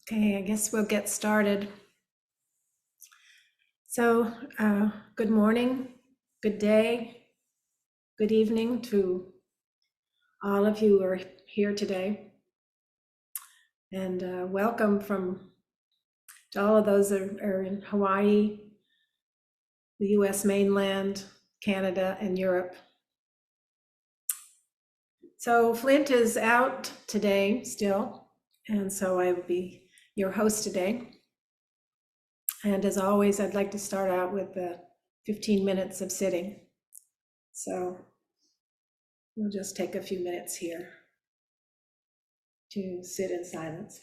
Okay, I guess we'll get started. So, good morning, good day, good evening to all of you who are here today. And welcome to all of those that are in Hawaii, the US mainland, Canada, and Europe. So Flint is out today still, and so I will be your host today. And as always, I'd like to start out with the 15 minutes of sitting. So we'll just take a few minutes here to sit in silence.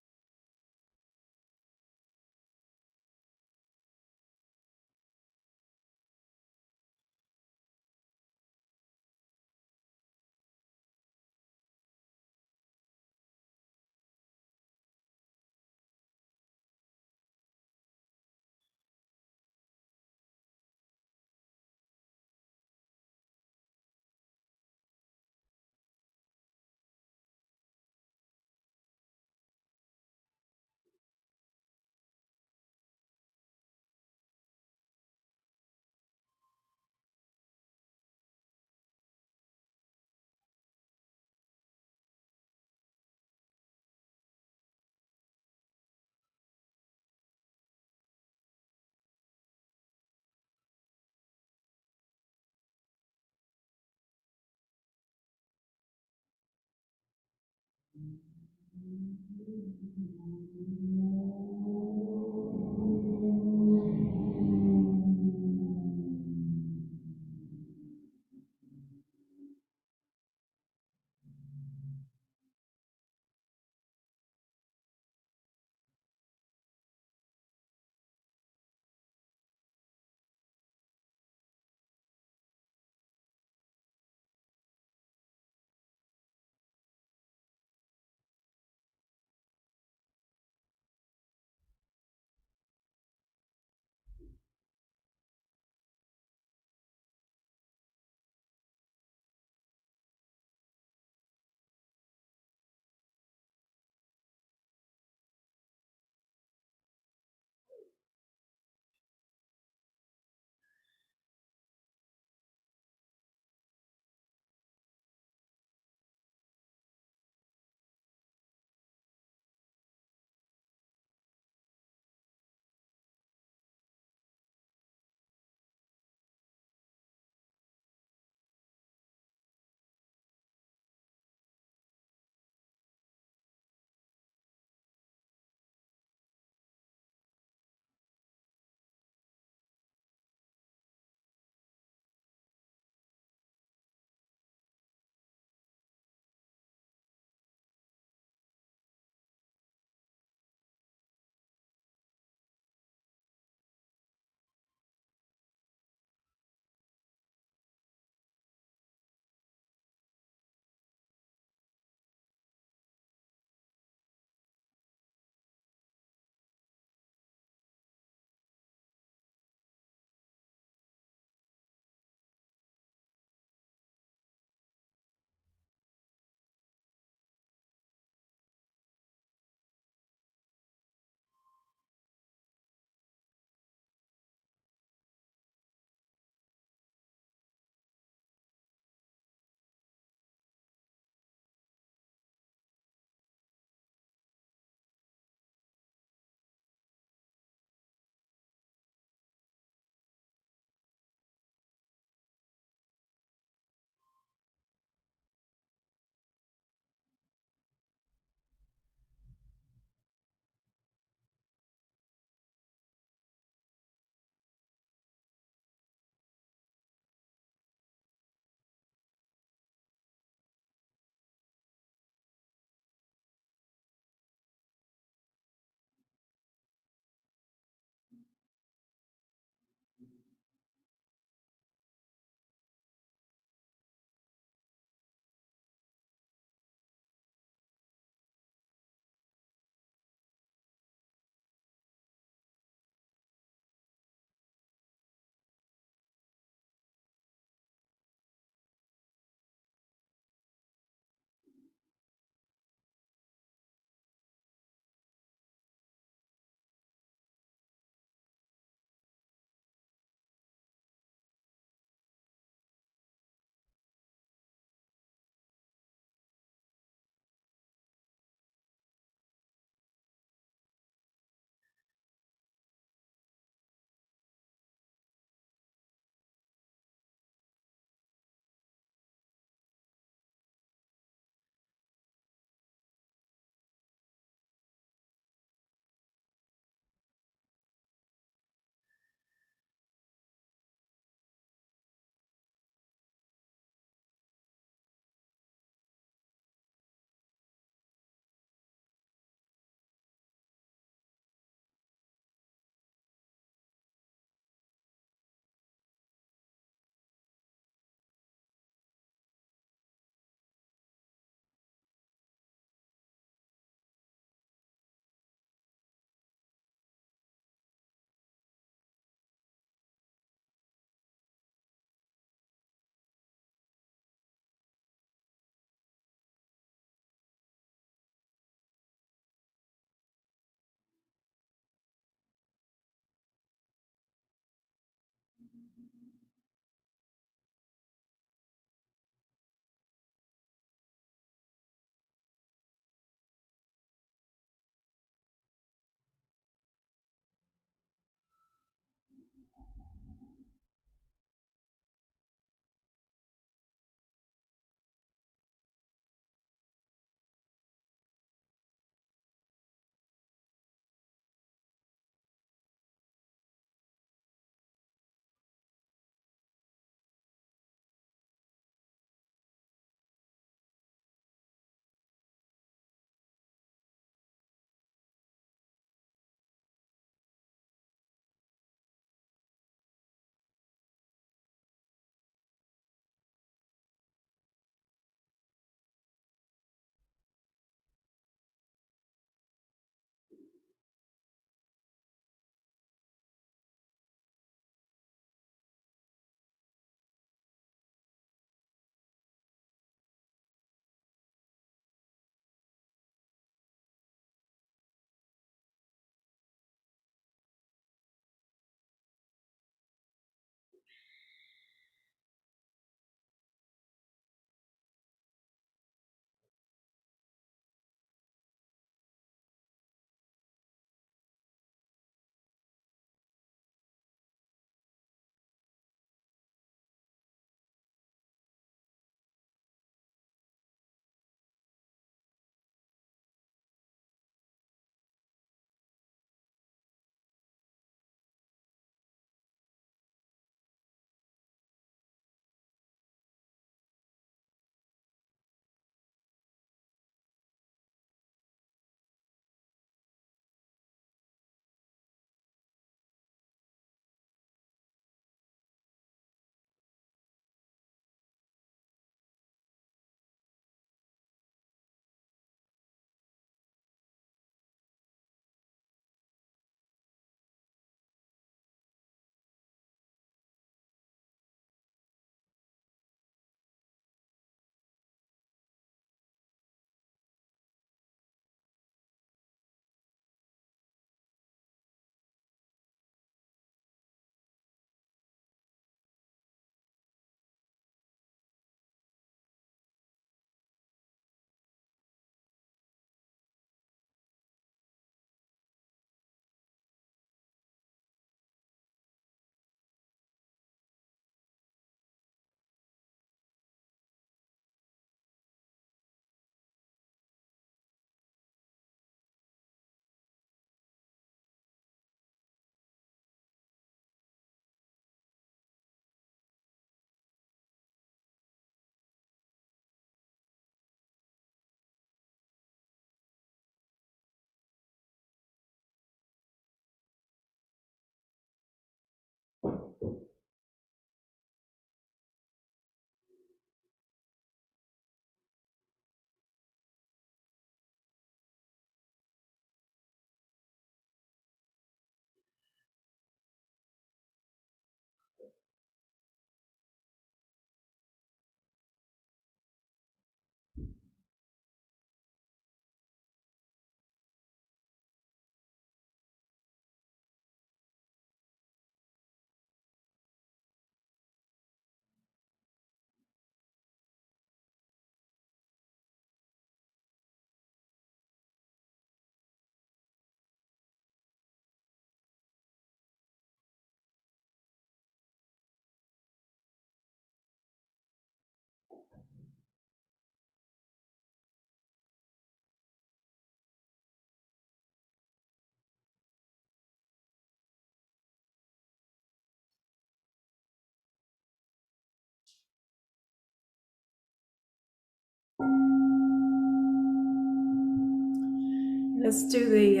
Let's do the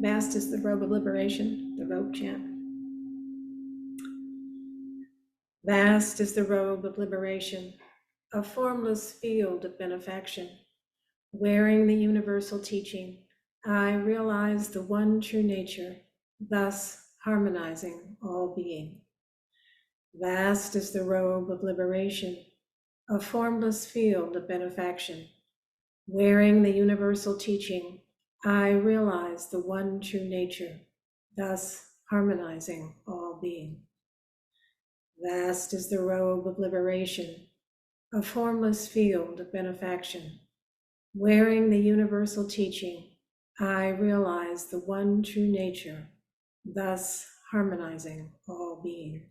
vast is the robe of liberation, the robe chant. Vast is the robe of liberation, a formless field of benefaction. Wearing the universal teaching, I realize the one true nature, thus harmonizing all being. Vast is the robe of liberation, a formless field of benefaction. Wearing the universal teaching, I realize the one true nature, thus harmonizing all being. Vast is the robe of liberation, a formless field of benefaction. Wearing the universal teaching, I realize the one true nature, thus harmonizing all being.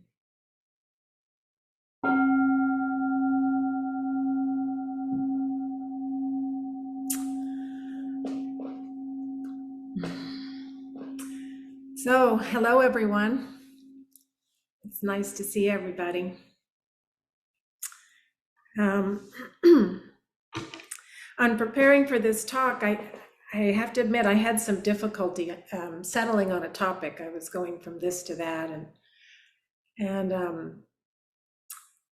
So, hello everyone. It's nice to see everybody. On preparing for this talk, I have to admit I had some difficulty settling on a topic. I was going from this to that, and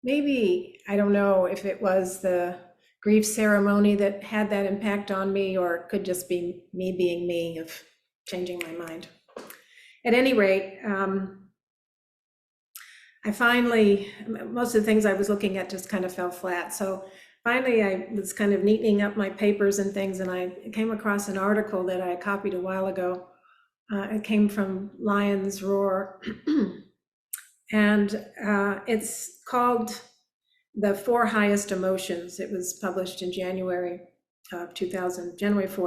maybe, I don't know if it was the grief ceremony that had that impact on me, or it could just be me being me, of changing my mind. At any rate, I finally, most of the things I was looking at just kind of fell flat. So finally, I was kind of neatening up my papers and things, and I came across an article that I copied a while ago. It came from Lion's Roar, and it's called The Four Highest Emotions. It was published in January 4th,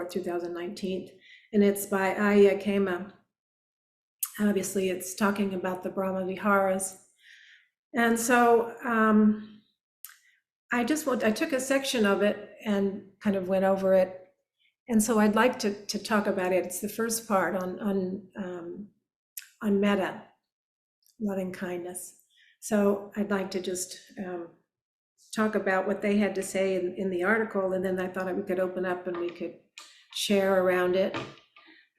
2019, and it's by Aya Kema. Obviously, it's talking about the Brahma Viharas. And so I took a section of it and kind of went over it. And so I'd like to talk about it. It's the first part on metta, loving kindness. So I'd like to just talk about what they had to say in the article, and then I thought we could open up and we could share around it,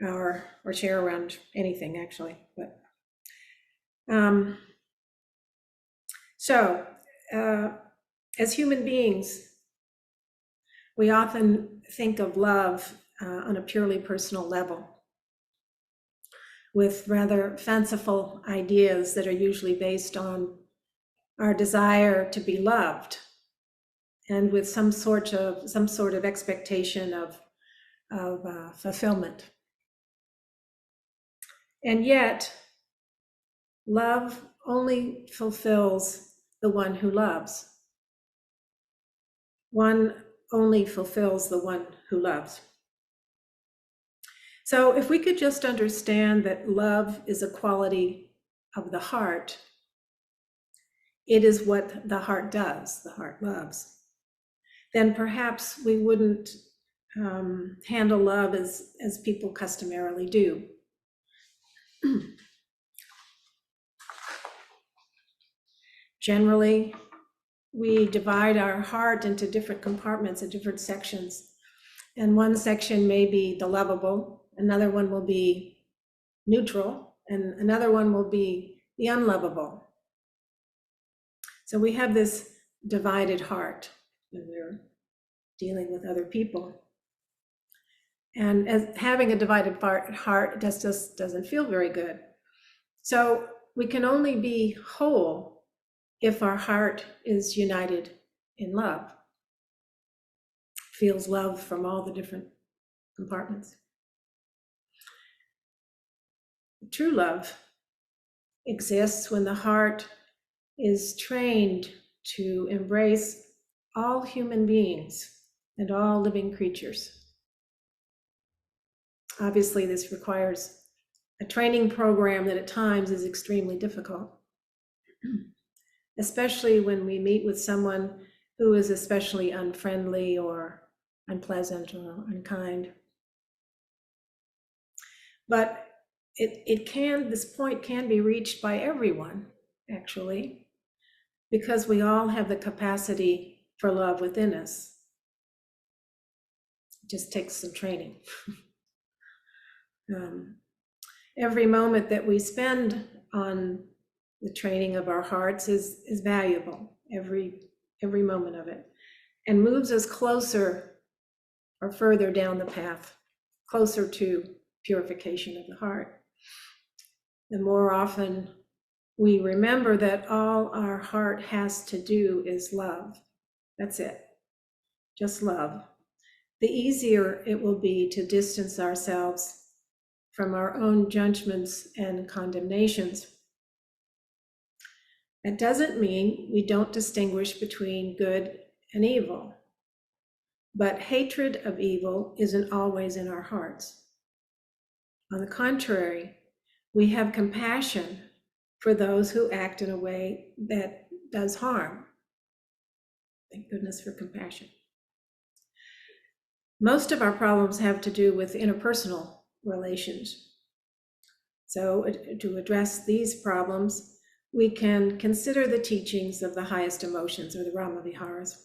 or share around anything actually. But so as human beings, we often think of love on a purely personal level, with rather fanciful ideas that are usually based on our desire to be loved, and with some sort of expectation of fulfillment. And yet, love only fulfills the one who loves. One only fulfills the one who loves. So if we could just understand that love is a quality of the heart, it is what the heart does, the heart loves, then perhaps we wouldn't handle love as people customarily do. Generally, we divide our heart into different compartments and different sections. And one section may be the lovable, another one will be neutral, and another one will be the unlovable. So we have this divided heart when we're dealing with other people. And as having a divided heart just doesn't feel very good. So we can only be whole if our heart is united in love, feels love from all the different compartments. True love exists when the heart is trained to embrace all human beings and all living creatures. Obviously, this requires a training program that at times is extremely difficult, especially when we meet with someone who is especially unfriendly or unpleasant or unkind. But this point can be reached by everyone, actually, because we all have the capacity for love within us. It just takes some training. Every moment that we spend on the training of our hearts is valuable, every moment of it, and moves us closer or further down the path, closer to purification of the heart. The more often we remember that all our heart has to do is love, that's it, just love, the easier it will be to distance ourselves from our own judgments and condemnations. That doesn't mean we don't distinguish between good and evil, but hatred of evil isn't always in our hearts. On the contrary, we have compassion for those who act in a way that does harm. Thank goodness for compassion. Most of our problems have to do with interpersonal relations. So to address these problems, we can consider the teachings of the highest emotions, or the Brahma-viharas,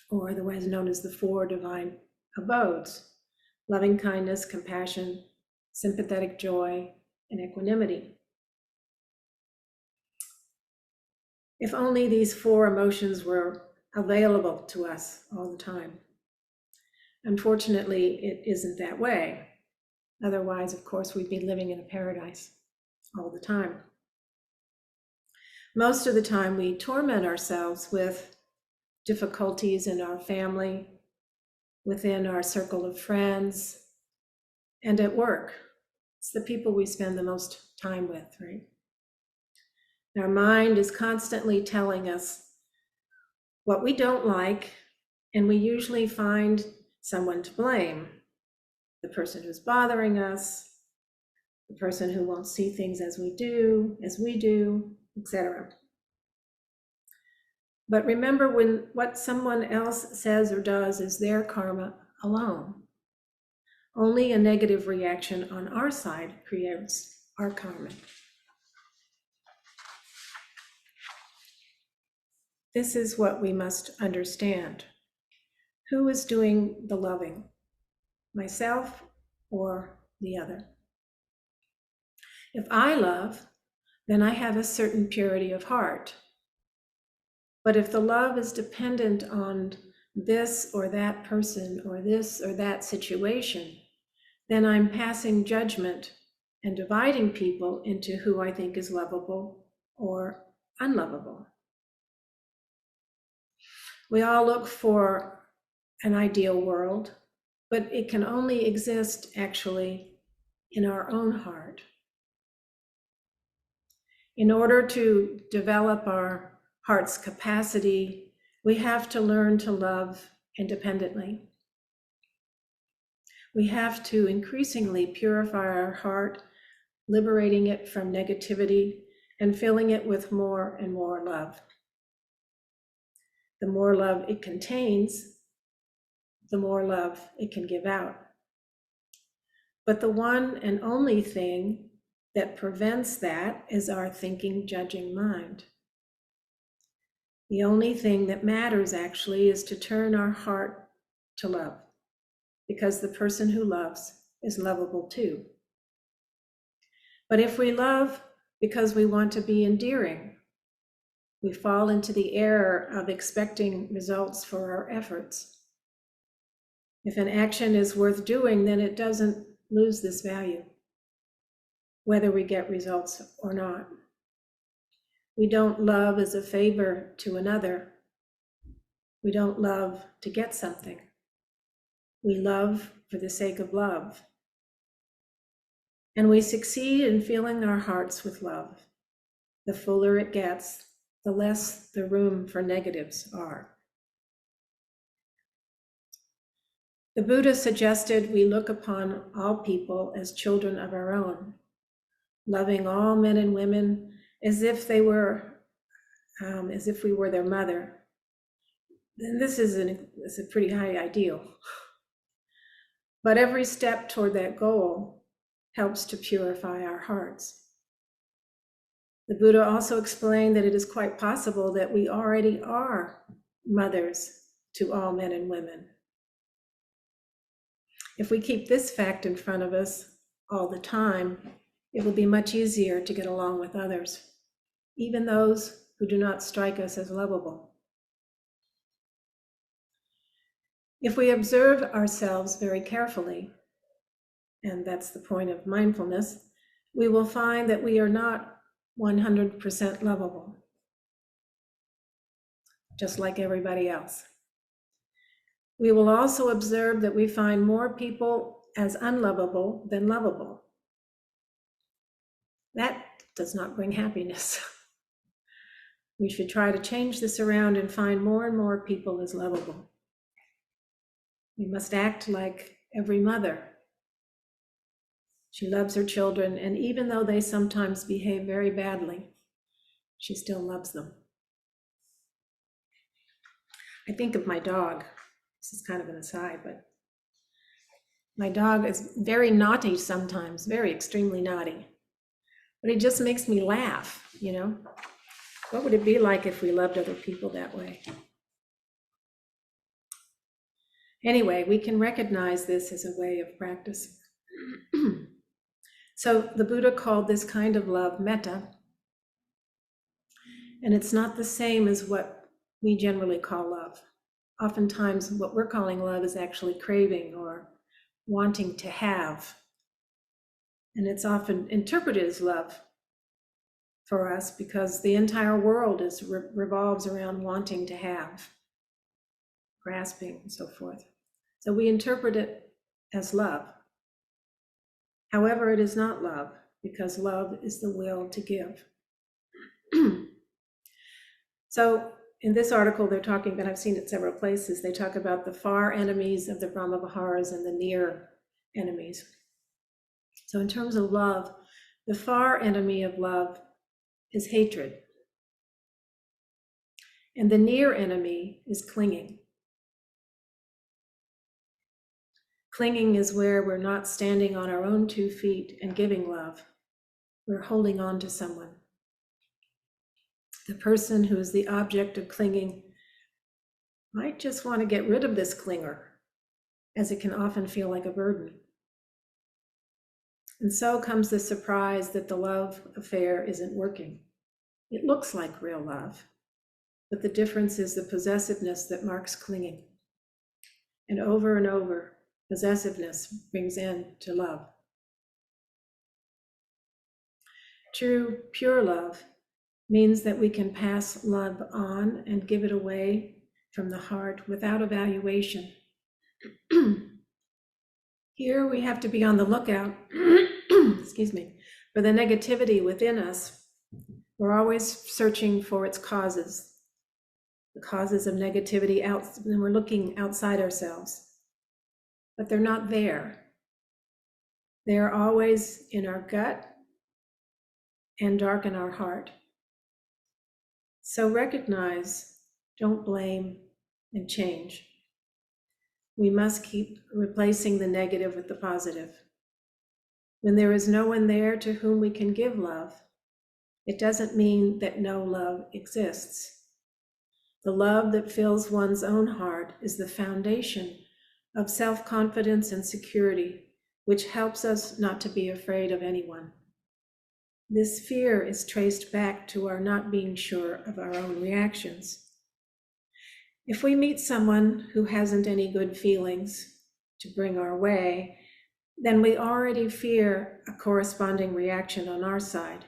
or otherwise known as the four divine abodes: loving kindness, compassion, sympathetic joy, and equanimity. If only these four emotions were available to us all the time. Unfortunately, it isn't that way. Otherwise, of course, we'd be living in a paradise all the time. Most of the time, we torment ourselves with difficulties in our family, within our circle of friends, and at work. It's the people we spend the most time with, right? Our mind is constantly telling us what we don't like, and we usually find someone to blame. The person who's bothering us, the person who won't see things as we do, etc. But remember, when what someone else says or does is their karma alone. Only a negative reaction on our side creates our karma. This is what we must understand. Who is doing the loving? Myself or the other? If I love, then I have a certain purity of heart. But if the love is dependent on this or that person or this or that situation, then I'm passing judgment and dividing people into who I think is lovable or unlovable. We all look for an ideal world, but it can only exist actually in our own heart. In order to develop our heart's capacity, we have to learn to love independently. We have to increasingly purify our heart, liberating it from negativity and filling it with more and more love. The more love it contains, the more love it can give out. But the one and only thing that prevents that is our thinking, judging mind. The only thing that matters actually is to turn our heart to love, because the person who loves is lovable too. But if we love because we want to be endearing, we fall into the error of expecting results for our efforts. If an action is worth doing, then it doesn't lose this value, whether we get results or not. We don't love as a favor to another. We don't love to get something. We love for the sake of love. And we succeed in filling our hearts with love. The fuller it gets, the less the room for negatives are. The Buddha suggested we look upon all people as children of our own, loving all men and women as if we were their mother. And this is a pretty high ideal. But every step toward that goal helps to purify our hearts. The Buddha also explained that it is quite possible that we already are mothers to all men and women. If we keep this fact in front of us all the time, it will be much easier to get along with others, even those who do not strike us as lovable. If we observe ourselves very carefully, and that's the point of mindfulness, we will find that we are not 100% lovable, just like everybody else. We will also observe that we find more people as unlovable than lovable. That does not bring happiness. We should try to change this around and find more and more people as lovable. We must act like every mother. She loves her children, and even though they sometimes behave very badly, she still loves them. I think of my dog. This is kind of an aside, but my dog is very naughty sometimes, very extremely naughty. But it just makes me laugh, you know? What would it be like if we loved other people that way? Anyway, we can recognize this as a way of practice. So the Buddha called this kind of love metta, and it's not the same as what we generally call love. Oftentimes, what we're calling love is actually craving or wanting to have. And it's often interpreted as love for us because the entire world revolves around wanting to have, grasping, and so forth. So we interpret it as love. However, it is not love, because love is the will to give. So in this article, they're talking about, I've seen it several places, they talk about the far enemies of the Brahmaviharas and the near enemies. So in terms of love, the far enemy of love is hatred. And the near enemy is clinging. Clinging is where we're not standing on our own 2 feet and giving love. We're holding on to someone. The person who is the object of clinging might just want to get rid of this clinger, as it can often feel like a burden. And so comes the surprise that the love affair isn't working. It looks like real love, but the difference is the possessiveness that marks clinging. And over, possessiveness brings end to love. True, pure love means that we can pass love on and give it away from the heart without evaluation. Here we have to be on the lookout, excuse me, for the negativity within us. We're always searching for its causes, the causes of negativity and we're looking outside ourselves. But they're not there. They're always in our gut and darken our heart. So recognize, don't blame, and change. We must keep replacing the negative with the positive. When there is no one there to whom we can give love, it doesn't mean that no love exists. The love that fills one's own heart is the foundation of self-confidence and security, which helps us not to be afraid of anyone. This fear is traced back to our not being sure of our own reactions. If we meet someone who hasn't any good feelings to bring our way, then we already fear a corresponding reaction on our side,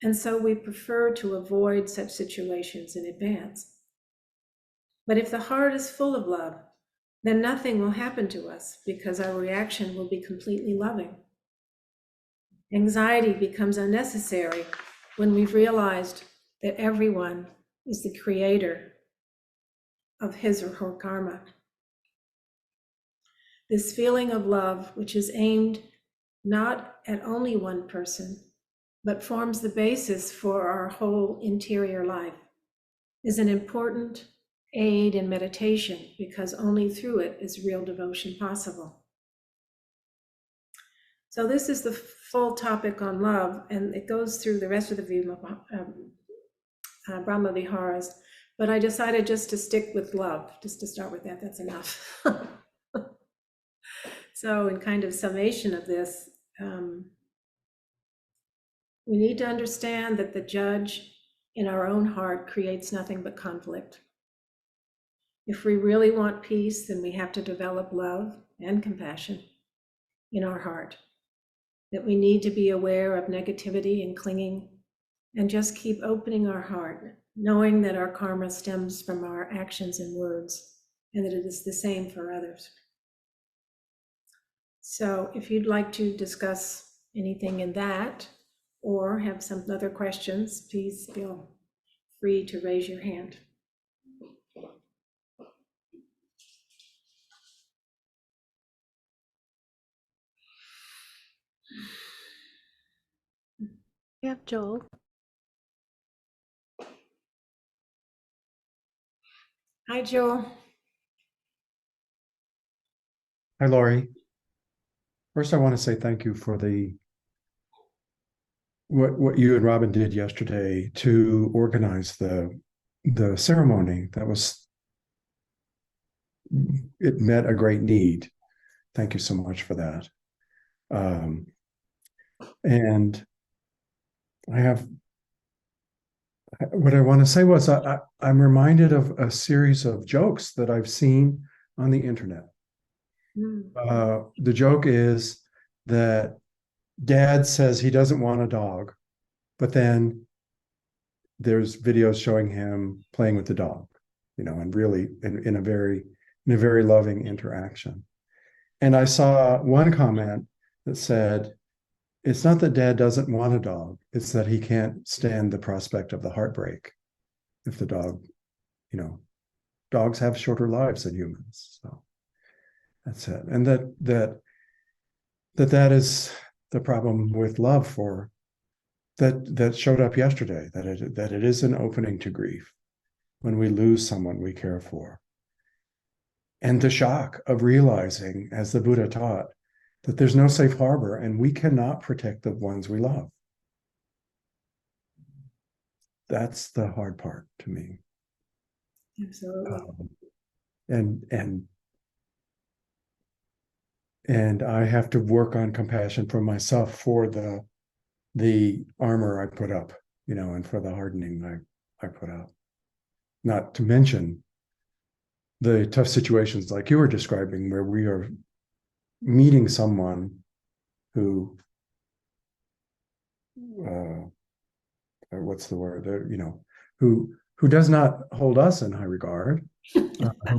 and so we prefer to avoid such situations in advance. But if the heart is full of love, then nothing will happen to us because our reaction will be completely loving. Anxiety becomes unnecessary when we've realized that everyone is the creator of his or her karma. This feeling of love, which is aimed not at only one person, but forms the basis for our whole interior life, is an important aid in meditation because only through it is real devotion possible. So this is the full topic on love, and it goes through the rest of the Brahma Viharas, but I decided just to stick with love, just to start with that, that's enough. So in kind of summation of this, we need to understand that the judge in our own heart creates nothing but conflict. If we really want peace, then we have to develop love and compassion in our heart. That we need to be aware of negativity and clinging and just keep opening our heart, knowing that our karma stems from our actions and words and that it is the same for others. So if you'd like to discuss anything in that or have some other questions, please feel free to raise your hand. We have Joel. Hi, Joel. Hi, Laurie. First, I want to say thank you for what you and Robin did yesterday to organize the ceremony. It met a great need. Thank you so much for that. And I have what I want to say was I'm reminded of a series of jokes that I've seen on the internet. The joke is that dad says he doesn't want a dog, but then there's videos showing him playing with the dog, and really in a very loving interaction. And I saw one comment that said, it's not that dad doesn't want a dog, it's that he can't stand the prospect of the heartbreak if the dog, dogs have shorter lives than humans. So that's it. And that is the problem with love for that showed up yesterday, that it is an opening to grief when we lose someone we care for. And the shock of realizing, as the Buddha taught, that there's no safe harbor and we cannot protect the ones we love. That's the hard part to me. Absolutely. And I have to work on compassion for myself for the armor I put up, and for the hardening I put up. Not to mention the tough situations like you were describing, where we are meeting someone who, what's the word? Who does not hold us in high regard, who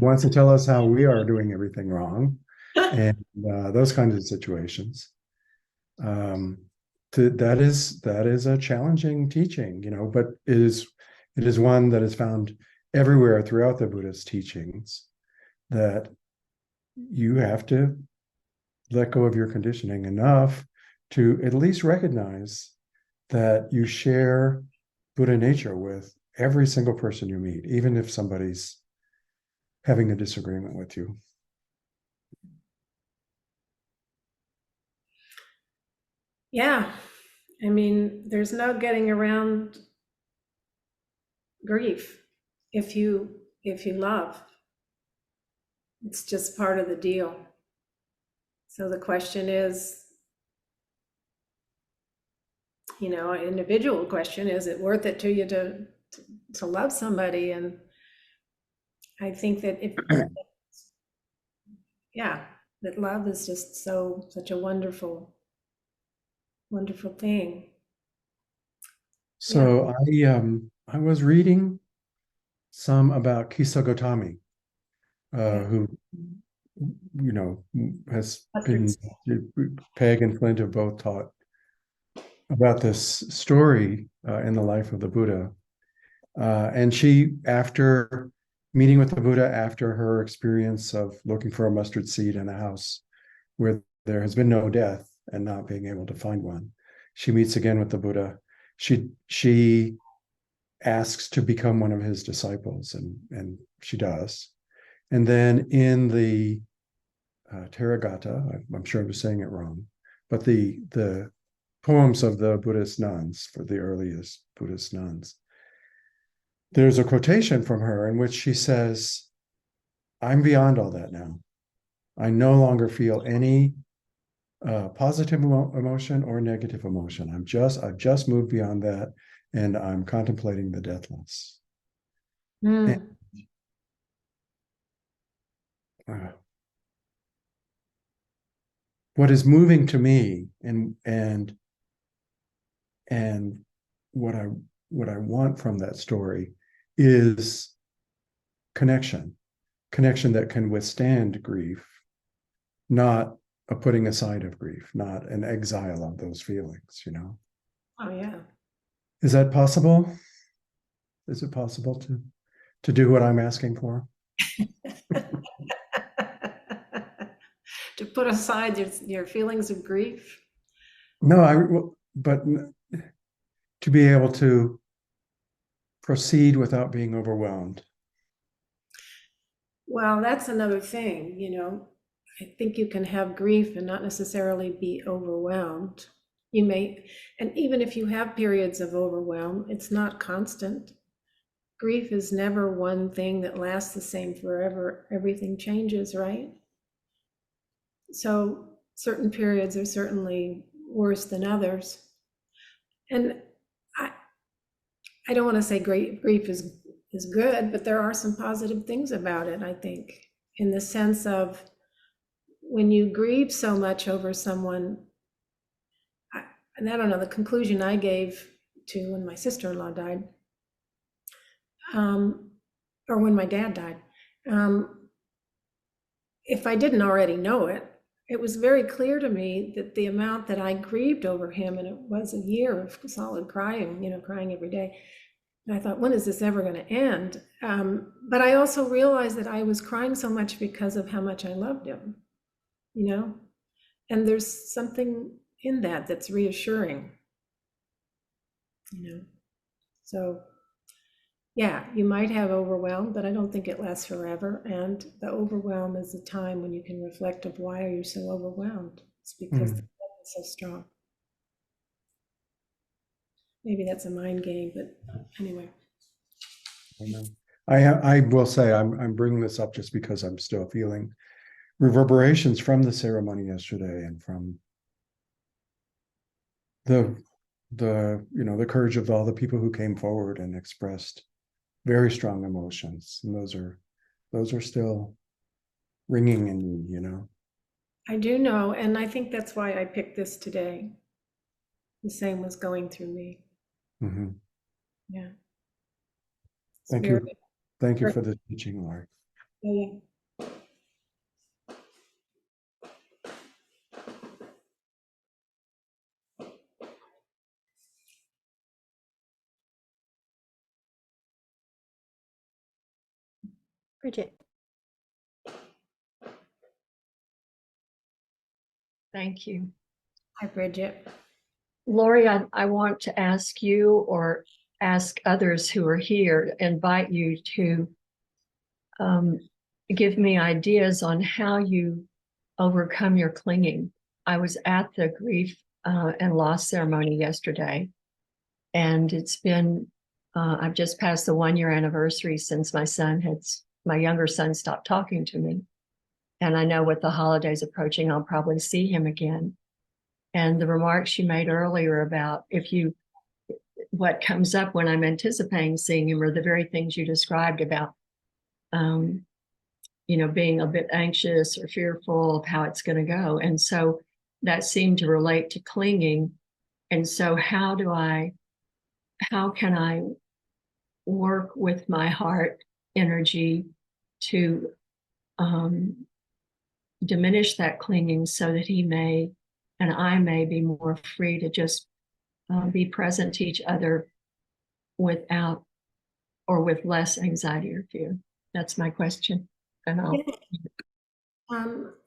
wants to tell us how we are doing everything wrong, and those kinds of situations. That is a challenging teaching, but it is one that is found everywhere throughout the Buddhist teachings, that you have to let go of your conditioning enough to at least recognize that you share Buddha nature with every single person you meet, even if somebody's having a disagreement with you. Yeah. I mean, there's no getting around grief if you love. It's just part of the deal. So the question is, an individual question, is it worth it to you to love somebody? And I think that that love is just such a wonderful thing. So I was reading some about Kisa Gotami, who has been, Peg and Flint have both taught about this story in the life of the Buddha. And she, after meeting with the Buddha, after her experience of looking for a mustard seed in a house where there has been no death and not being able to find one, she meets again with the Buddha. She asks to become one of his disciples, and she does. And then in the Therigatha, I'm sure I'm saying it wrong, but the poems of the Buddhist nuns, for the earliest Buddhist nuns, there's a quotation from her in which she says, I'm beyond all that now. I no longer feel any positive emotion or negative emotion. I've just moved beyond that, and I'm contemplating the deathless. And, what is moving to me, and what I want from that story is connection that can withstand grief, not a putting aside of grief, not an exile of those feelings. Oh yeah. Is that possible? Is it possible to do what I'm asking for? To put aside your feelings of grief. No, but to be able to proceed without being overwhelmed. Well, that's another thing, I think you can have grief and not necessarily be overwhelmed. You may, and even if you have periods of overwhelm, it's not constant. Grief is never one thing that lasts the same forever. Everything changes, right? So certain periods are certainly worse than others. And I don't want to say grief is good, but there are some positive things about it, I think, in the sense of when you grieve so much over someone, and I don't know, the conclusion I gave to when my sister-in-law died, or when my dad died, if I didn't already know it, it was very clear to me that the amount that I grieved over him, and it was a year of solid crying, crying every day. And I thought, when is this ever going to end? But I also realized that I was crying so much because of how much I loved him, and there's something in that that's reassuring, So yeah, you might have overwhelm, but I don't think it lasts forever. And the overwhelm is a time when you can reflect of why are you so overwhelmed? It's because the love is so strong. Maybe that's a mind game, but anyway. I know. I will say I'm bringing this up just because I'm still feeling reverberations from the ceremony yesterday and from the courage of all the people who came forward and expressed very strong emotions, and those are still ringing in me. I do know, and I think that's why I picked this today. The same was going through me. Mm-hmm. Yeah. Thank you for the teaching, Laurie. Yeah. Bridget. Thank you. Hi, Bridget. Laurie, I want to ask you or ask others who are here, invite you to give me ideas on how you overcome your clinging. I was at the grief and loss ceremony yesterday, and it's been, I've just passed the 1-year anniversary since my younger son stopped talking to me. And I know with the holidays approaching, I'll probably see him again. And the remarks you made earlier about what comes up when I'm anticipating seeing him are the very things you described about, being a bit anxious or fearful of how it's going to go. And so that seemed to relate to clinging. And so how can I work with my heart energy to diminish that clinging so that he may and I may be more free to just be present to each other without or with less anxiety or fear? That's my question. And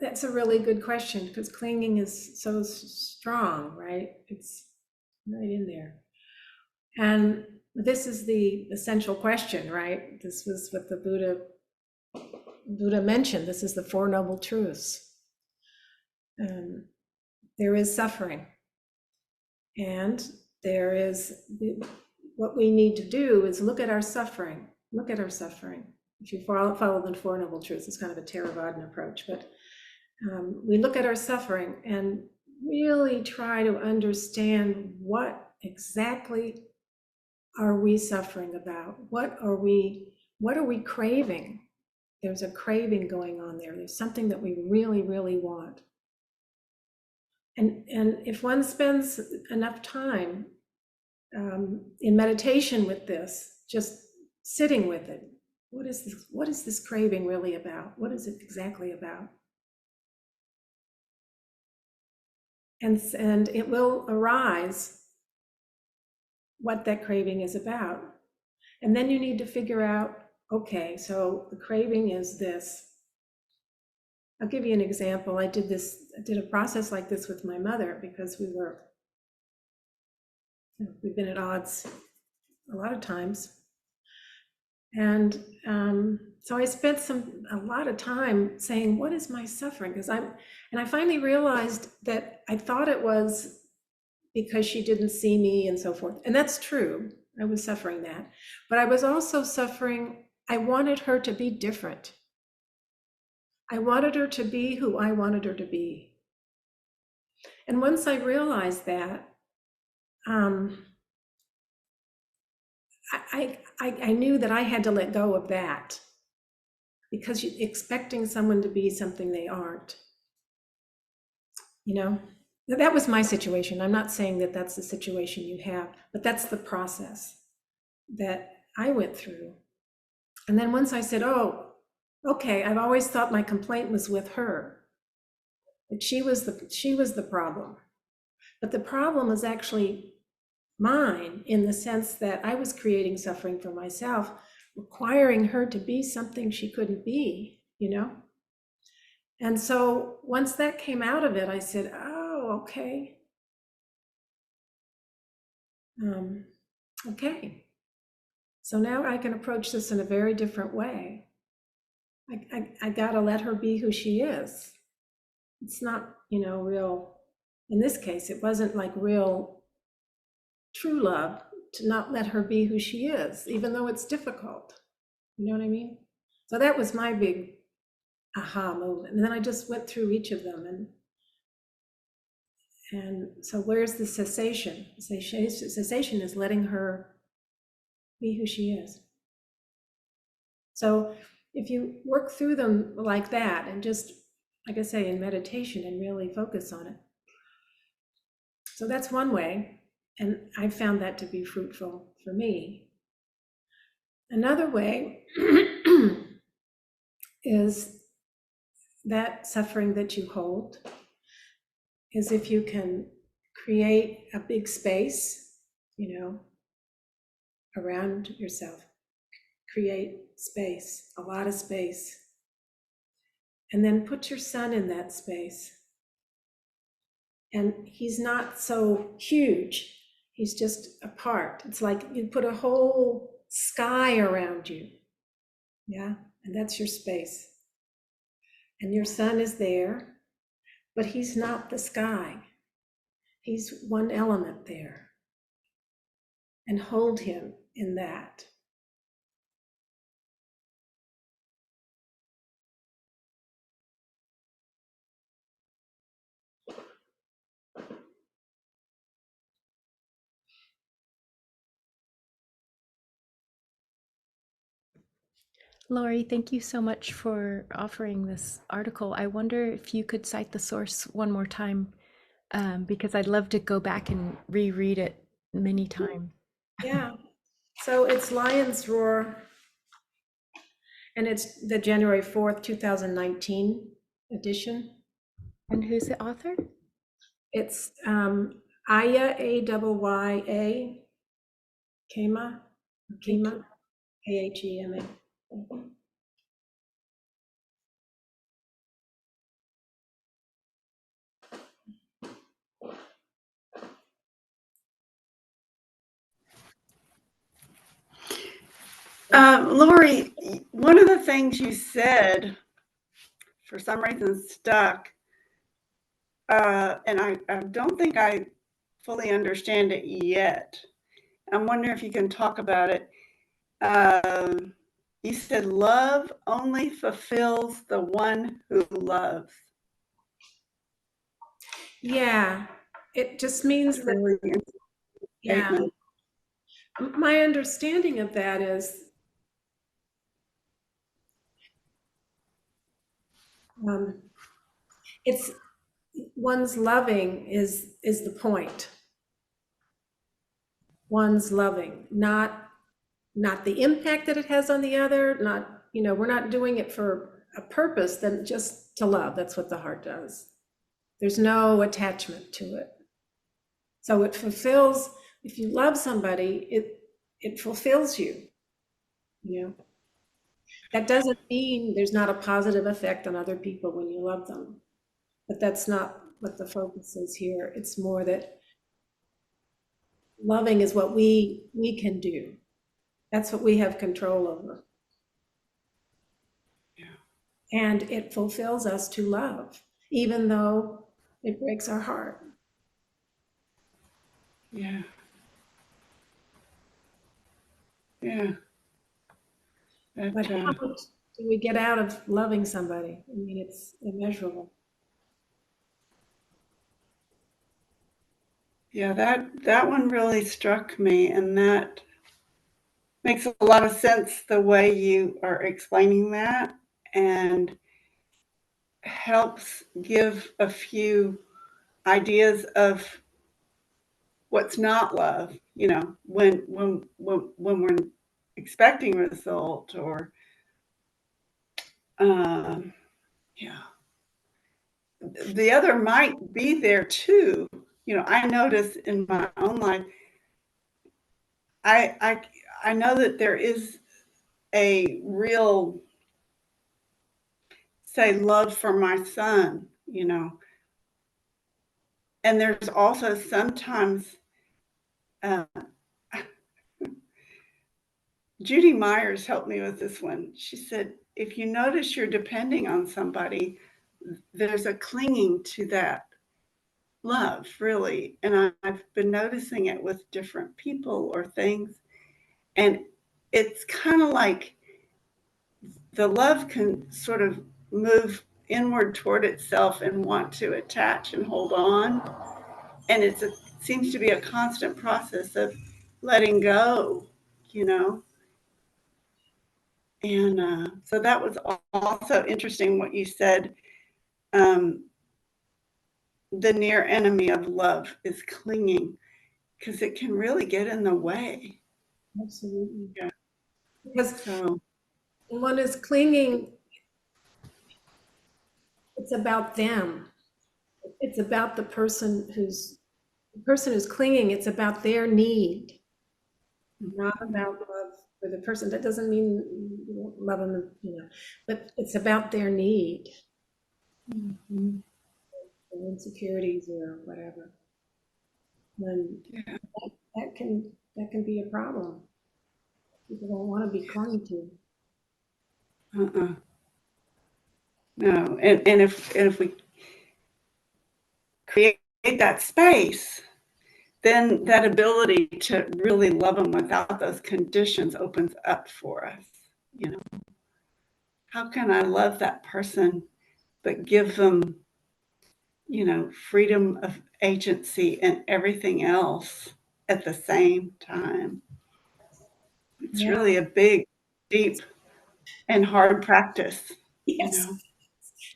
That's a really good question because clinging is so strong, right? It's right in there. And this is the essential question, right? This was what the Buddha mentioned. This is the Four Noble Truths. There is suffering. And there is, what we need to do is look at our suffering. Look at our suffering. If you follow the Four Noble Truths, it's kind of a Theravadan approach, but we look at our suffering and really try to understand what exactly are we suffering about? What are we craving? There's a craving going on there. There's something that we really, really want. And if one spends enough time in meditation with this, just sitting with it, what is this craving really about? What is it exactly about? And it will arise what that craving is about. And then you need to figure out, okay, so the craving is this. I'll give you an example. I did a process like this with my mother because we've been at odds a lot of times. And so I spent a lot of time saying, what is my suffering? And I finally realized that I thought it was because she didn't see me and so forth. And that's true. I was suffering that. But I was also suffering, I wanted her to be different. I wanted her to be who I wanted her to be. And once I realized that, I knew that I had to let go of that, because you're expecting someone to be something they aren't. You know, that was my situation. I'm not saying that that's the situation you have, but that's the process that I went through. And then once I said, oh, okay, I've always thought my complaint was with her, that she was the problem. But the problem was actually mine, in the sense that I was creating suffering for myself, requiring her to be something she couldn't be, you know? And so once that came out of it, I said, oh, okay. Okay. So now I can approach this in a very different way. I gotta let her be who she is. It's not, real, in this case, it wasn't like real true love to not let her be who she is, even though it's difficult. You know what I mean? So that was my big aha moment. And then I just went through each of them. And so where's the cessation? Cessation is letting her be who she is. So if you work through them like that, and just, like I say, in meditation, and really focus on it. So that's one way. And I found that to be fruitful for me. Another way is that suffering that you hold is if you can create a big space, around yourself. Create space, a lot of space. And then put your son in that space. And he's not so huge. He's just a part. It's like you put a whole sky around you. Yeah, and that's your space. And your son is there, but he's not the sky. He's one element there. And hold him in that. Laurie, thank you so much for offering this article. I wonder if you could cite the source one more time, because I'd love to go back and reread it many times. Yeah, so it's Lion's Roar, and it's the January 4th, 2019 edition. And who's the author? It's Aya, Ayya, Kema, Ahema. Laurie, one of the things you said, for some reason, stuck, and I don't think I fully understand it yet. I'm wondering if you can talk about it. You said love only fulfills the one who loves. Yeah, it just means That's that, really interesting yeah. statement. My understanding of that is it's one's loving is the point. One's loving, not the impact that it has on the other, not, we're not doing it for a purpose than just to love. That's what the heart does. There's no attachment to it. So it fulfills, if you love somebody, it fulfills you. you know. That doesn't mean there's not a positive effect on other people when you love them, but that's not what the focus is here. It's more that loving is what we can do. That's what we have control over. And it fulfills us to love, even though it breaks our heart. Yeah. Yeah. But That, how much do we get out of loving somebody? I mean, it's immeasurable. yeah, that one really struck me, and that makes a lot of sense the way you are explaining that, and helps give a few ideas of what's not love, when we're expecting a result, or yeah, the other might be there too. I notice in my own life, I I know that there is a real, say, love for my son, and there's also sometimes, uh, Judy Myers helped me with this one. She said, if you notice you're depending on somebody, there's a clinging to that love, really. And I've been noticing it with different people or things. And it's kind of like the love can sort of move inward toward itself and want to attach and hold on. And it seems to be a constant process of letting go, you know. And so that was also interesting what you said. Um, the near enemy of love is clinging, because it can really get in the way. Absolutely. Yeah. Because So, when one is clinging, it's about them. It's about the person who's clinging. It's about their need, not about love for the person. That doesn't mean you don't love them, but it's about their need, their insecurities or whatever. And yeah. that can be a problem. People don't want to be clung to. Uh-uh. No. And if we create that space, then that ability to really love them without those conditions opens up for us. You know, how can I love that person but give them, freedom of agency and everything else at the same time? It's Yeah. really a big, deep, and hard practice, you Yes. know.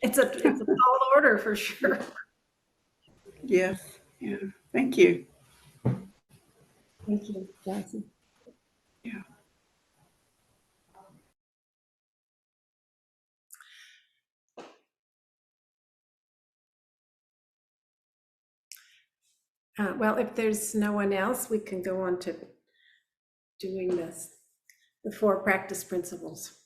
It's a tall order for sure. Yes. Yeah. Thank you. Thank you, Johnson. Yeah. Well, if there's no one else, we can go on to doing the 4 practice principles.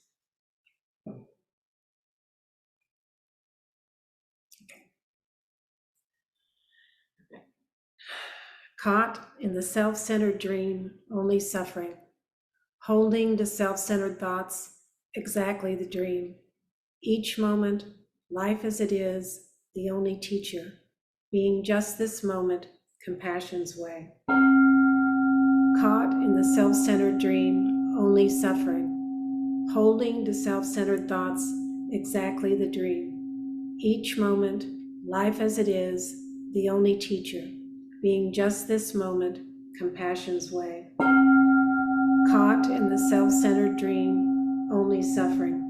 Caught in the self-centered dream, only suffering. Holding to self-centered thoughts, exactly the dream. Each moment, life as it is, the only teacher. Being just this moment, compassion's way. Caught in the self-centered dream, only suffering. Holding to self-centered thoughts, exactly the dream. Each moment, life as it is, the only teacher. Being just this moment, compassion's way. Caught in the self-centered dream, only suffering.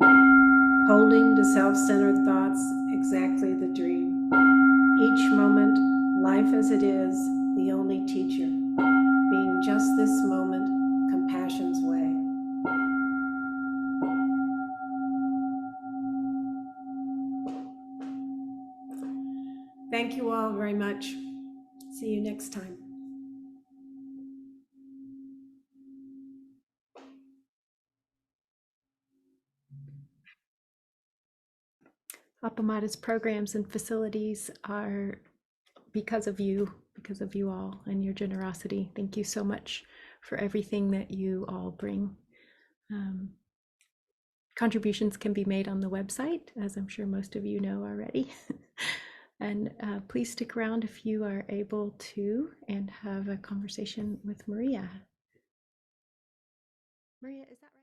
Holding to self-centered thoughts, exactly the dream. Each moment, life as it is, the only teacher. Being just this moment, compassion's way. Thank you all very much. See you next time. Appamada's programs and facilities are because of you all and your generosity. Thank you so much for everything that you all bring. Contributions can be made on the website, as I'm sure most of you know already. And please stick around if you are able to and have a conversation with Maria. Maria, is that right?